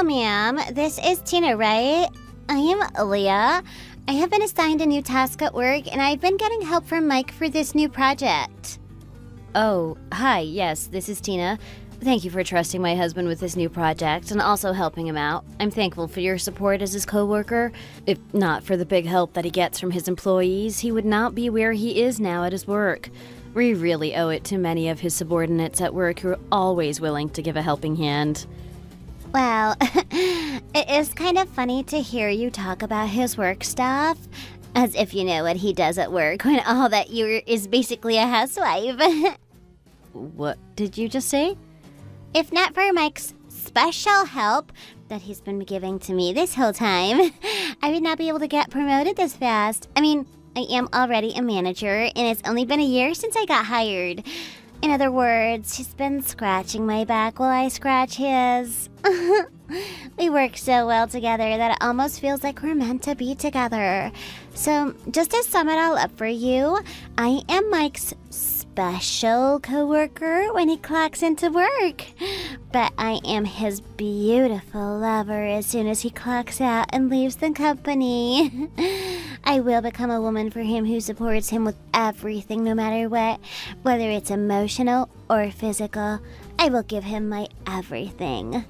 ma'am. This is Tina, right? I am Leah. I have been assigned a new task at work, and I've been getting help from Mike for this new project. Oh, hi, yes, this is Tina. Thank you for trusting my husband with this new project and also helping him out. I'm thankful for your support as his coworker. If not for the big help that he gets from his employees, he would not be where he is now at his work. We really owe it to many of his subordinates at work who are always willing to give a helping hand. Well, it is kind of funny to hear you talk about his work stuff, as if you know what he does at work when all that you is basically a housewife. What did you just say? If not for Mike's special help that he's been giving to me this whole time, I would not be able to get promoted this fast. I mean, I am already a manager, and it's only been a year since I got hired. In other words, he's been scratching my back while I scratch his. We work so well together that it almost feels like we're meant to be together. So, just to sum it all up for you, I am Mike's special coworker when he clocks into work. But I am his beautiful lover as soon as he clocks out and leaves the company. I will become a woman for him who supports him with everything, no matter what, whether it's emotional or physical. I will give him my everything.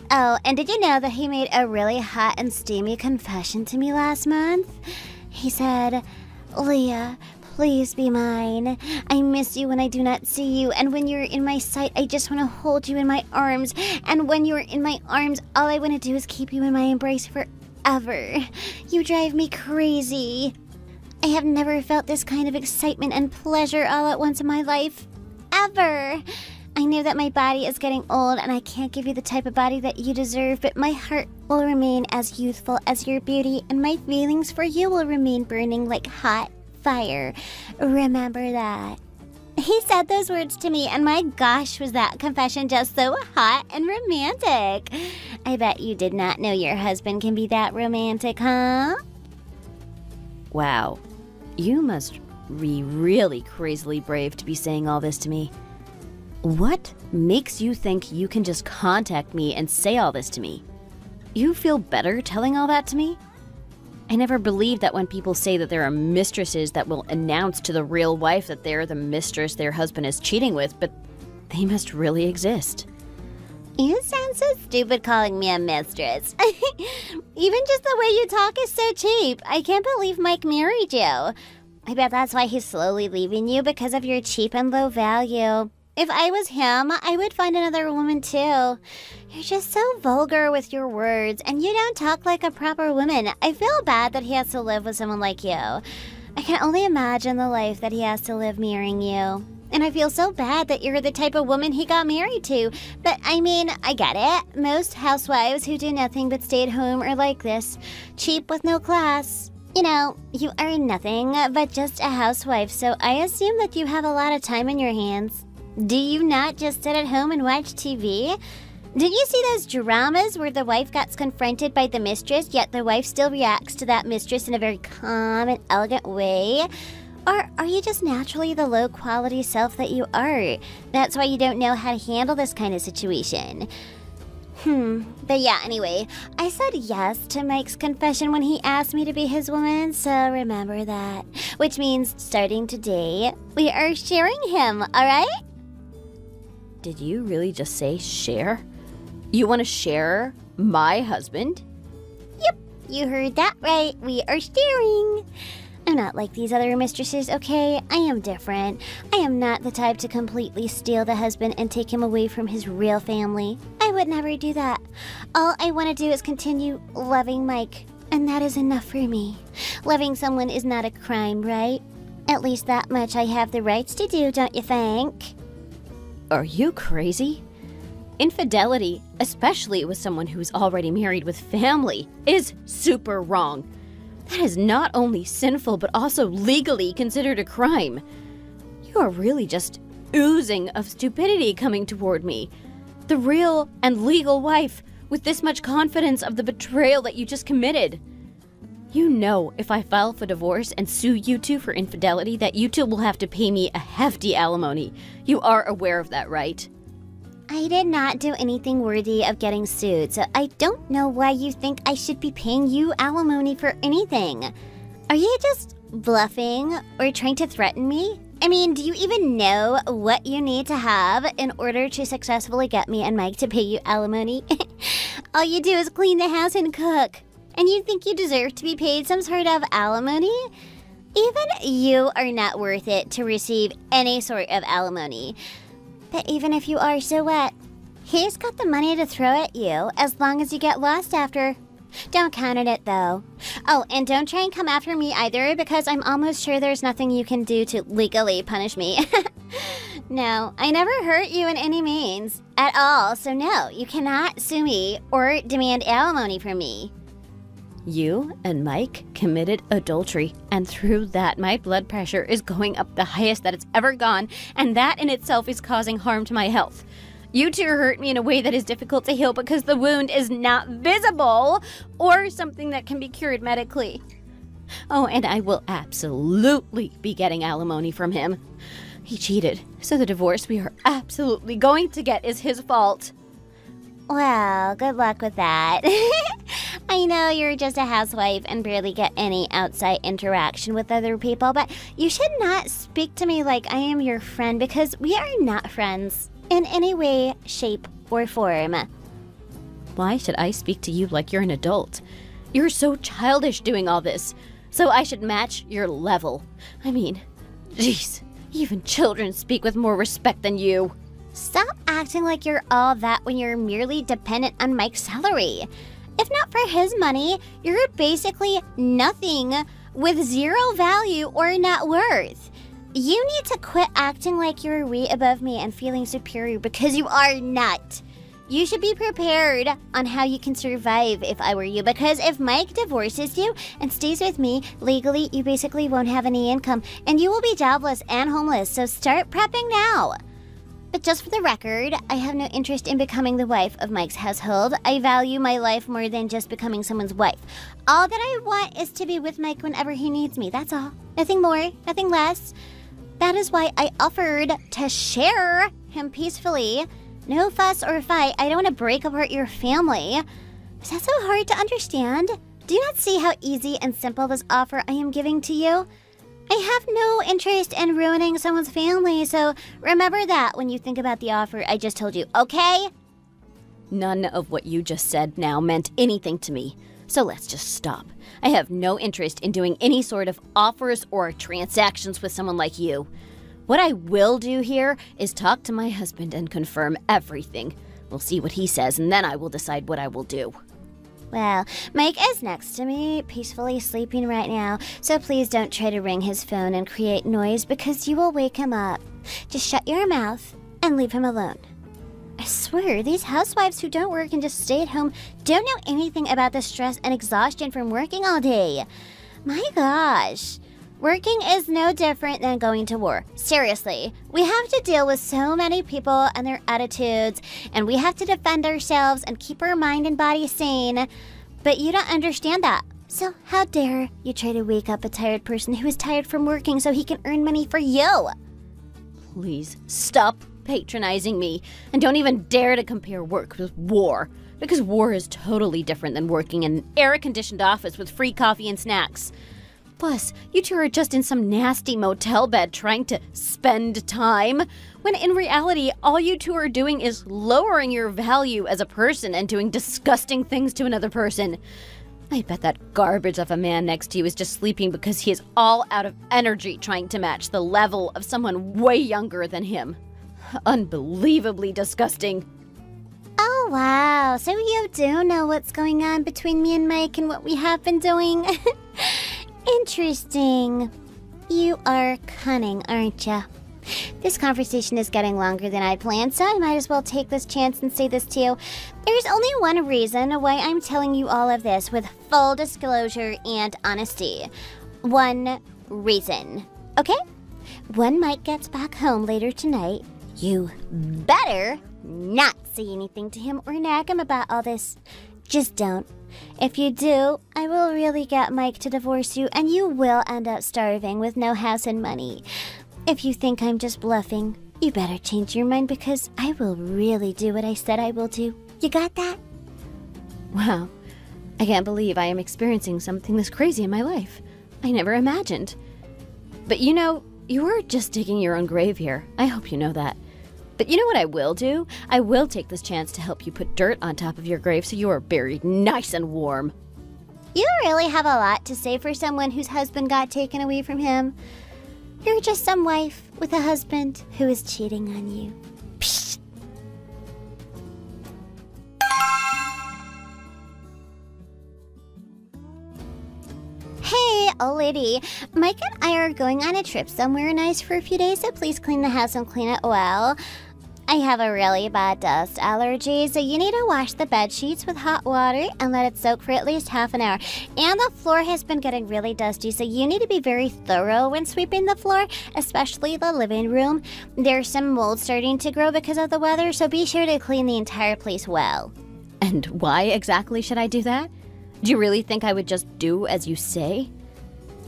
Oh, and did you know that he made a really hot and steamy confession to me last month? He said, "Leah, please be mine. I miss you when I do not see you, and when you're in my sight, I just want to hold you in my arms. And when you're in my arms, all I want to do is keep you in my embrace forever. You drive me crazy. I have never felt this kind of excitement and pleasure all at once in my life. Ever. I know that my body is getting old and I can't give you the type of body that you deserve, but my heart will remain as youthful as your beauty, and my feelings for you will remain burning like hot fire. Remember that." He said those words to me, and my gosh, was that confession just so hot and romantic. I bet you did not know your husband can be that romantic, huh? Wow, you must be really crazily brave to be saying all this to me. What makes you think you can just contact me and say all this to me? You feel better telling all that to me? I never believed that when people say that there are mistresses that will announce to the real wife that they're the mistress their husband is cheating with, but they must really exist. You sound so stupid calling me a mistress. Even just the way you talk is so cheap. I can't believe Mike married you. I bet that's why he's slowly leaving you, because of your cheap and low value. If I was him, I would find another woman too. You're just so vulgar with your words, and you don't talk like a proper woman. I feel bad that he has to live with someone like you. I can only imagine the life that he has to live marrying you. And I feel so bad that you're the type of woman he got married to. But I mean, I get it. Most housewives who do nothing but stay at home are like this, cheap with no class. You know, you are nothing but just a housewife, so I assume that you have a lot of time on your hands. Do you not just sit at home and watch TV? Did you see those dramas where the wife gets confronted by the mistress, yet the wife still reacts to that mistress in a very calm and elegant way? Or are you just naturally the low-quality self that you are? That's why you don't know how to handle this kind of situation. But yeah, anyway, I said yes to Mike's confession when he asked me to be his woman, so remember that. Which means, starting today, we are sharing him, alright? Did you really just say share? You want to share my husband? Yep, you heard that right. We are sharing. I'm not like these other mistresses, okay? I am different. I am not the type to completely steal the husband and take him away from his real family. I would never do that. All I want to do is continue loving Mike, and that is enough for me. Loving someone is not a crime, right? At least that much I have the rights to do, don't you think? Are you crazy? Infidelity, especially with someone who's already married with family, is super wrong. That is not only sinful, but also legally considered a crime. You are really just oozing of stupidity coming toward me. The real and legal wife with this much confidence of the betrayal that you just committed. You know if I file for divorce and sue you two for infidelity that you two will have to pay me a hefty alimony. You are aware of that, right? I did not do anything worthy of getting sued, so I don't know why you think I should be paying you alimony for anything. Are you just bluffing or trying to threaten me? I mean, do you even know what you need to have in order to successfully get me and Mike to pay you alimony? All you do is clean the house and cook. And you think you deserve to be paid some sort of alimony? Even you are not worth it to receive any sort of alimony. But even if you are, so what? He's got the money to throw at you as long as you get lost after. Don't count on it, though. Oh, and don't try and come after me either, because I'm almost sure there's nothing you can do to legally punish me. No, I never hurt you in any means at all, so no, you cannot sue me or demand alimony from me. You and Mike committed adultery, and through that, my blood pressure is going up the highest that it's ever gone, and that in itself is causing harm to my health. You two hurt me in a way that is difficult to heal because the wound is not visible or something that can be cured medically. Oh, and I will absolutely be getting alimony from him. He cheated, so the divorce we are absolutely going to get is his fault. Well, good luck with that. I know you're just a housewife and barely get any outside interaction with other people, but you should not speak to me like I am your friend because we are not friends in any way, shape, or form. Why should I speak to you like you're an adult? You're so childish doing all this, so I should match your level. I mean, jeez, even children speak with more respect than you. Stop acting like you're all that when you're merely dependent on Mike's salary. If not for his money, you're basically nothing with zero value or net worth. You need to quit acting like you're way above me and feeling superior because you are not. You should be prepared on how you can survive if I were you, because if Mike divorces you and stays with me, legally you basically won't have any income and you will be jobless and homeless, so start prepping now. But just for the record, I have no interest in becoming the wife of Mike's household. I value my life more than just becoming someone's wife. All that I want is to be with Mike whenever he needs me, that's all. Nothing more, nothing less. That is why I offered to share him peacefully. No fuss or fight. I don't want to break apart your family. Is that so hard to understand? Do you not see how easy and simple this offer I am giving to you? I have no interest in ruining someone's family, so remember that when you think about the offer I just told you, okay? None of what you just said now meant anything to me, so let's just stop. I have no interest in doing any sort of offers or transactions with someone like you. What I will do here is talk to my husband and confirm everything. We'll see what he says, and then I will decide what I will do. Well, Mike is next to me, peacefully sleeping right now, so please don't try to ring his phone and create noise because you will wake him up. Just shut your mouth and leave him alone. I swear, these housewives who don't work and just stay at home don't know anything about the stress and exhaustion from working all day. My gosh. Working is no different than going to war. Seriously, we have to deal with so many people and their attitudes, and we have to defend ourselves and keep our mind and body sane. But you don't understand that. So how dare you try to wake up a tired person who is tired from working so he can earn money for you? Please stop patronizing me, and don't even dare to compare work with war, because war is totally different than working in an air-conditioned office with free coffee and snacks. Plus, you two are just in some nasty motel bed trying to spend time, when in reality, all you two are doing is lowering your value as a person and doing disgusting things to another person. I bet that garbage of a man next to you is just sleeping because he is all out of energy trying to match the level of someone way younger than him. Unbelievably disgusting. Oh, wow. So you do know what's going on between me and Mike and what we have been doing? Interesting. You are cunning, aren't you? This conversation is getting longer than I planned, so I might as well take this chance and say this to you. There's only one reason why I'm telling you all of this with full disclosure and honesty. One reason, okay? When Mike gets back home later tonight, you better not say anything to him or nag him about all this. Just don't. If you do, I will really get Mike to divorce you, and you will end up starving with no house and money. If you think I'm just bluffing, You better change your mind because I will really do what I said I will do. You got that? Wow, I can't believe I am experiencing something this crazy in my life. I never imagined. But you know, you are just digging your own grave here. I hope you know that. But you know what I will do? I will take this chance to help you put dirt on top of your grave so you are buried nice and warm. You really have a lot to say for someone whose husband got taken away from him. You're just some wife with a husband who is cheating on you. Psh. Hey, old lady. Mike and I are going on a trip somewhere nice for a few days, so please clean the house and clean it well. I have a really bad dust allergy, so you need to wash the bed sheets with hot water and let it soak for at least half an hour. And the floor has been getting really dusty, so you need to be very thorough when sweeping the floor, especially the living room. There's some mold starting to grow because of the weather, so be sure to clean the entire place well. And why exactly should I do that? Do you really think I would just do as you say?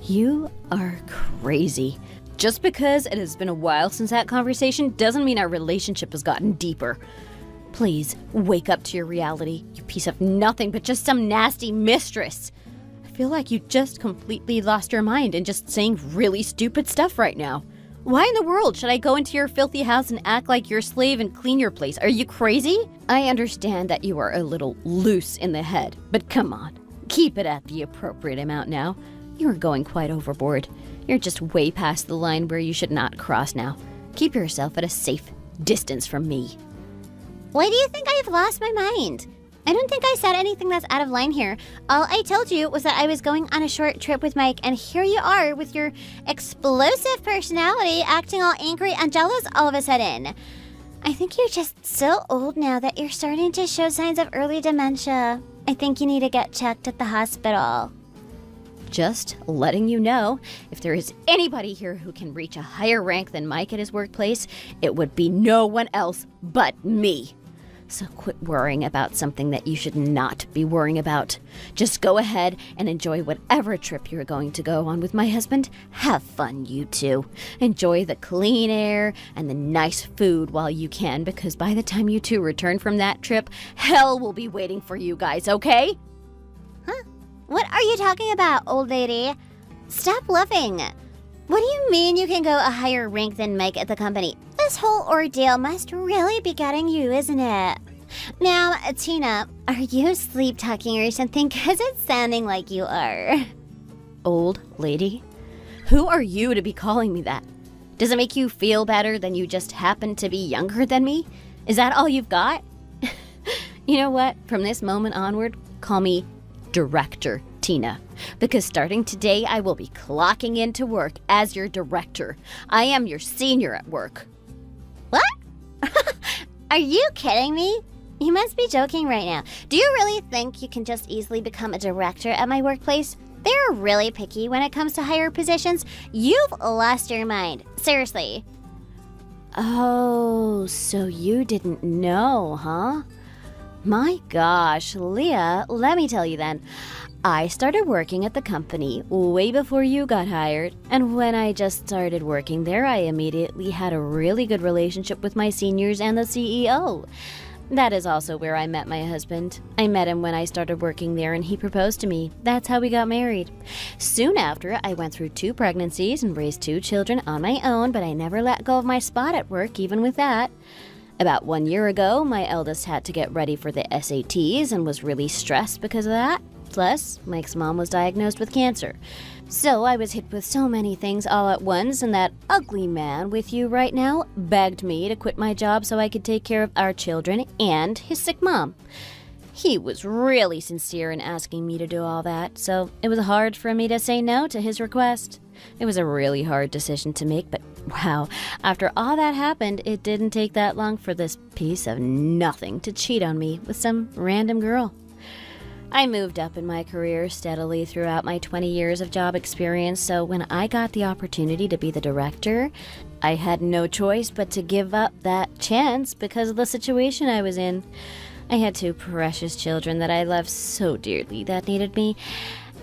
You are crazy. Just because it has been a while since that conversation doesn't mean our relationship has gotten deeper. Please, wake up to your reality, you piece of nothing but just some nasty mistress. I feel like you just completely lost your mind and just saying really stupid stuff right now. Why in the world should I go into your filthy house and act like your slave and clean your place? Are you crazy? I understand that you are a little loose in the head, but come on, keep it at the appropriate amount now. You are going quite overboard. You're just way past the line where you should not cross now. Keep yourself at a safe distance from me. Why do you think I've lost my mind? I don't think I said anything that's out of line here. All I told you was that I was going on a short trip with Mike, and here you are with your explosive personality acting all angry and jealous all of a sudden. I think you're just so old now that you're starting to show signs of early dementia. I think you need to get checked at the hospital. Just letting you know, if there is anybody here who can reach a higher rank than Mike at his workplace, it would be no one else but me. So quit worrying about something that you should not be worrying about. Just go ahead and enjoy whatever trip you're going to go on with my husband. Have fun, you two. Enjoy the clean air and the nice food while you can, because by the time you two return from that trip, hell will be waiting for you guys, okay? Huh? What are you talking about, old lady? Stop bluffing. What do you mean you can go a higher rank than Mike at the company? This whole ordeal must really be getting you, isn't it? Now, Tina, are you sleep talking or something? Because it's sounding like you are. Old lady? Who are you to be calling me that? Does it make you feel better than you just happen to be younger than me? Is that all you've got? You know what? From this moment onward, call me Director Tina, because starting today I will be clocking into work as your director. I am your senior at work. What? Are you kidding me? You must be joking right now. Do you really think you can just easily become a director at my workplace? They're really picky when it comes to higher positions. You've lost your mind. Seriously. Oh, so you didn't know, huh? My gosh, Leah, let me tell you then. I started working at the company way before you got hired, and when I just started working there, I immediately had a really good relationship with my seniors and the CEO. That is also where I met my husband. I met him when I started working there, and he proposed to me. That's how we got married. Soon after, I went through 2 pregnancies and raised 2 children on my own, but I never let go of my spot at work, even with that. About 1 year ago, my eldest had to get ready for the SATs and was really stressed because of that. Plus, Mike's mom was diagnosed with cancer. So I was hit with so many things all at once, and that ugly man with you right now begged me to quit my job so I could take care of our children and his sick mom. He was really sincere in asking me to do all that, so it was hard for me to say no to his request. It was a really hard decision to make, but wow, after all that happened, it didn't take that long for this piece of nothing to cheat on me with some random girl. I moved up in my career steadily throughout my 20 years of job experience, so when I got the opportunity to be the director, I had no choice but to give up that chance because of the situation I was in. I had 2 precious children that I loved so dearly that needed me,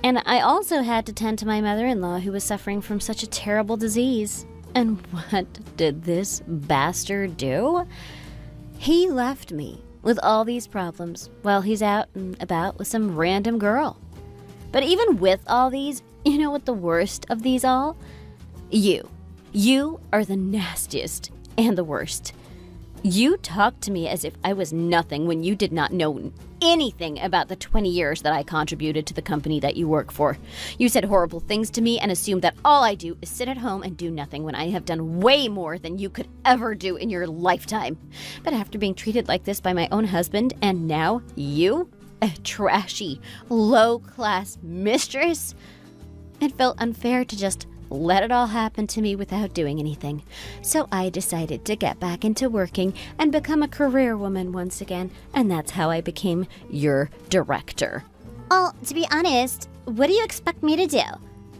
and I also had to tend to my mother-in-law who was suffering from such a terrible disease. And what did this bastard do? He left me with all these problems while he's out and about with some random girl. But even with all these, you know what the worst of these all? You. You are the nastiest and the worst. You talked to me as if I was nothing when you did not know anything about the 20 years that I contributed to the company that you work for. You said horrible things to me and assumed that all I do is sit at home and do nothing when I have done way more than you could ever do in your lifetime. But after being treated like this by my own husband, and now you, a trashy, low-class mistress, it felt unfair to just let it all happen to me without doing anything. So I decided to get back into working and become a career woman once again, and that's how I became your director. Well, to be honest, what do you expect me to do?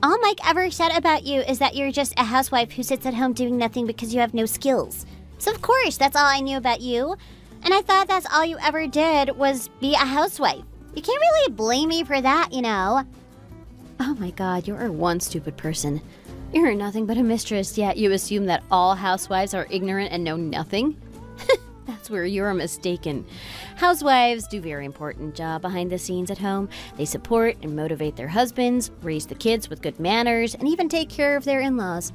All Mike ever said about you is that you're just a housewife who sits at home doing nothing because you have no skills. So of course, that's all I knew about you. And I thought that's all you ever did was be a housewife. You can't really blame me for that, you know. Oh my god, you're one stupid person. You're nothing but a mistress, yet you assume that all housewives are ignorant and know nothing? That's where you're mistaken. Housewives do a very important job behind the scenes at home. They support and motivate their husbands, raise the kids with good manners, and even take care of their in-laws.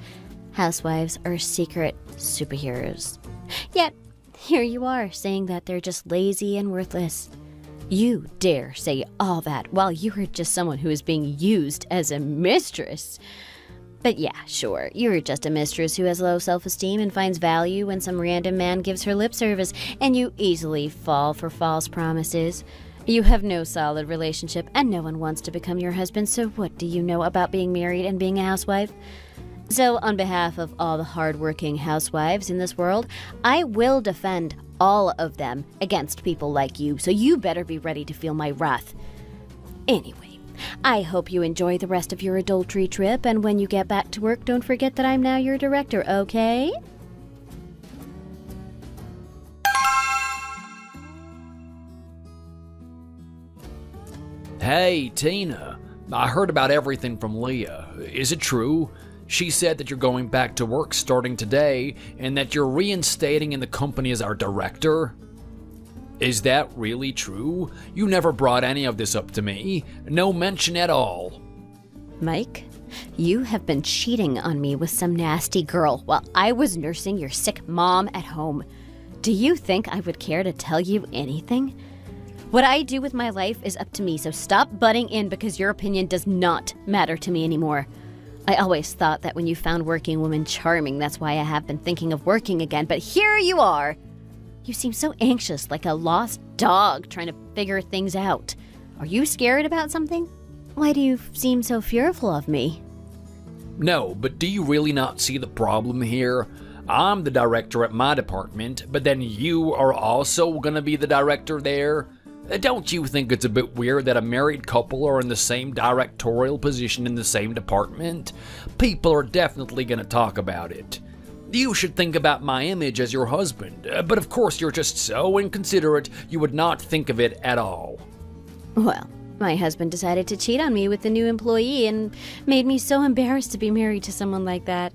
Housewives are secret superheroes. Yet, here you are saying that they're just lazy and worthless. You dare say all that while you are just someone who is being used as a mistress. But yeah, sure, you're just a mistress who has low self-esteem and finds value when some random man gives her lip service, and you easily fall for false promises. You have no solid relationship, and no one wants to become your husband, so what do you know about being married and being a housewife? So, on behalf of all the hardworking housewives in this world, I will defend all of them against people like you, so you better be ready to feel my wrath. Anyway, I hope you enjoy the rest of your adultery trip, and when you get back to work, don't forget that I'm now your director, okay? Hey, Tina. I heard about everything from Leah. Is it true? She said that you're going back to work starting today and that you're reinstating in the company as our director. Is that really true? You never brought any of this up to me. No mention at all. Mike, you have been cheating on me with some nasty girl while I was nursing your sick mom at home. Do you think I would care to tell you anything? What I do with my life is up to me, so stop butting in because your opinion does not matter to me anymore. I always thought that when you found working women charming, that's why I have been thinking of working again, but here you are! You seem so anxious, like a lost dog trying to figure things out. Are you scared about something? Why do you seem so fearful of me? No, but do you really not see the problem here? I'm the director at my department, but then you are also gonna be the director there? Don't you think it's a bit weird that a married couple are in the same directorial position in the same department? People are definitely gonna talk about it. You should think about my image as your husband, but of course you're just so inconsiderate you would not think of it at all. Well, my husband decided to cheat on me with the new employee and made me so embarrassed to be married to someone like that.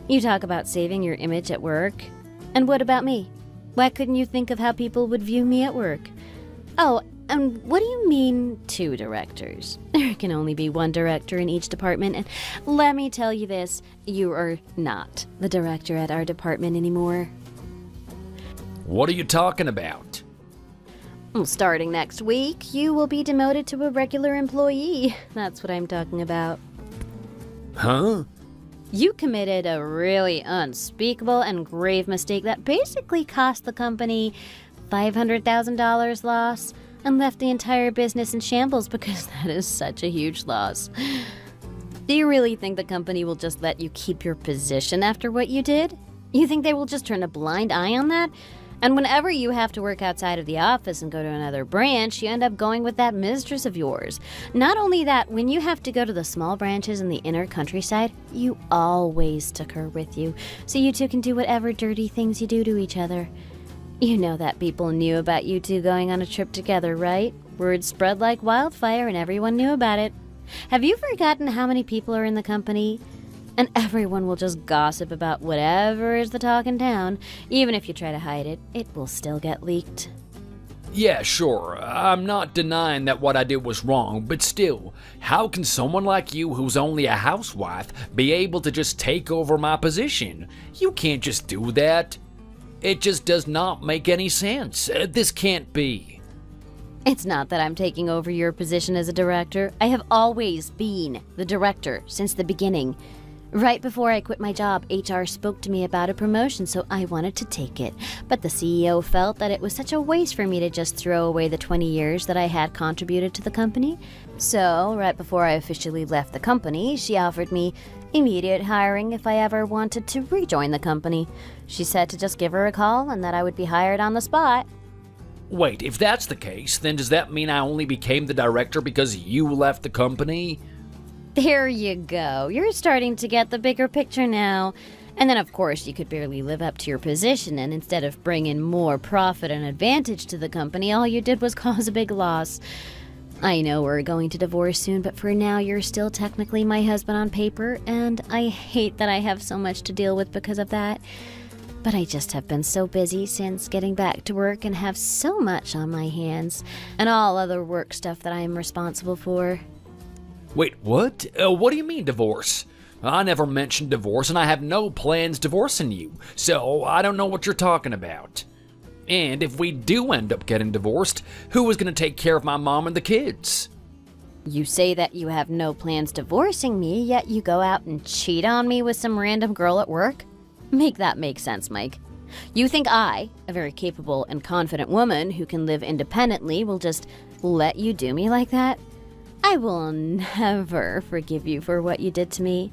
You talk about saving your image at work. And what about me? Why couldn't you think of how people would view me at work? Oh, and what do you mean, two directors? There can only be one director in each department, and let me tell you this, you are not the director at our department anymore. What are you talking about? Well, starting next week, you will be demoted to a regular employee. That's what I'm talking about. Huh? You committed a really unspeakable and grave mistake that basically cost the company $500,000 loss and left the entire business in shambles because that is such a huge loss. Do you really think the company will just let you keep your position after what you did? You think they will just turn a blind eye on that? And whenever you have to work outside of the office and go to another branch, you end up going with that mistress of yours. Not only that, when you have to go to the small branches in the inner countryside, you always took her with you, so you two can do whatever dirty things you do to each other. You know that people knew about you two going on a trip together, right? Word spread like wildfire and everyone knew about it. Have you forgotten how many people are in the company? and everyone will just gossip about whatever is the talk in town. Even if you try to hide it, it will still get leaked. Yeah, sure, I'm not denying that what I did was wrong, but still, how can someone like you who's only a housewife be able to just take over my position? You can't just do that. It just does not make any sense. This can't be. It's not that I'm taking over your position as a director. I have always been the director since the beginning. Right before I quit my job, HR spoke to me about a promotion, so I wanted to take it. But the CEO felt that it was such a waste for me to just throw away the 20 years that I had contributed to the company. So, right before I officially left the company, she offered me immediate hiring if I ever wanted to rejoin the company. She said to just give her a call and that I would be hired on the spot. Wait, if that's the case, then does that mean I only became the director because you left the company? There you go. You're starting to get the bigger picture now. And then, of course, you could barely live up to your position, and instead of bringing more profit and advantage to the company, all you did was cause a big loss. I know we're going to divorce soon, but for now, you're still technically my husband on paper, and I hate that I have so much to deal with because of that. But I just have been so busy since getting back to work and have so much on my hands, and all other work stuff that I am responsible for. Wait, what? What do you mean divorce? I never mentioned divorce, and I have no plans divorcing you, so I don't know what you're talking about. And if we do end up getting divorced, who is going to take care of my mom and the kids? You say that you have no plans divorcing me, yet you go out and cheat on me with some random girl at work? Make that make sense, Mike. You think I, a very capable and confident woman who can live independently, will just let you do me like that? I will never forgive you for what you did to me.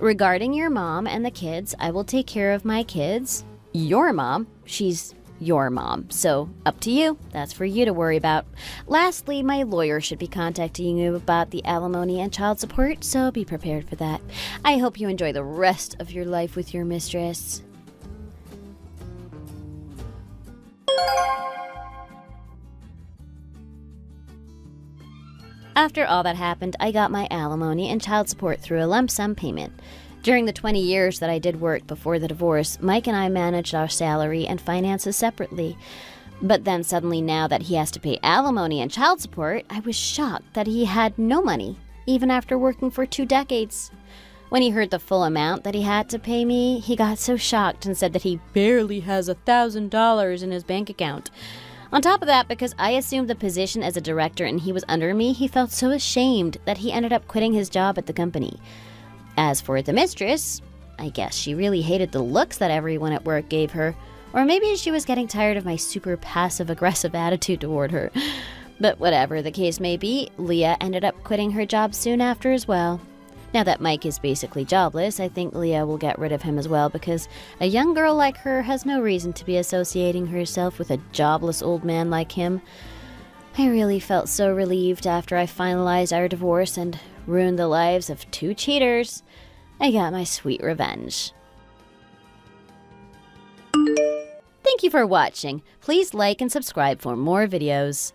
Regarding your mom and the kids, I will take care of my kids. Your mom, she's your mom, so up to you. That's for you to worry about. Lastly, my lawyer should be contacting you about the alimony and child support, so be prepared for that. I hope you enjoy the rest of your life with your mistress. After all that happened, I got my alimony and child support through a lump sum payment. During the 20 years that I did work before the divorce, Mike and I managed our salary and finances separately. But then suddenly, now that he has to pay alimony and child support, I was shocked that he had no money, even after working for 2 decades. When he heard the full amount that he had to pay me, he got so shocked and said that he barely has $1,000 in his bank account. On top of that, because I assumed the position as a director and he was under me, he felt so ashamed that he ended up quitting his job at the company. As for the mistress, I guess she really hated the looks that everyone at work gave her, or maybe she was getting tired of my super passive-aggressive attitude toward her. But whatever the case may be, Leah ended up quitting her job soon after as well. Now that Mike is basically jobless, I think Leah will get rid of him as well, because a young girl like her has no reason to be associating herself with a jobless old man like him. I really felt so relieved after I finalized our divorce and ruined the lives of 2 cheaters. I got my sweet revenge. Thank you for watching. Please like and subscribe for more videos.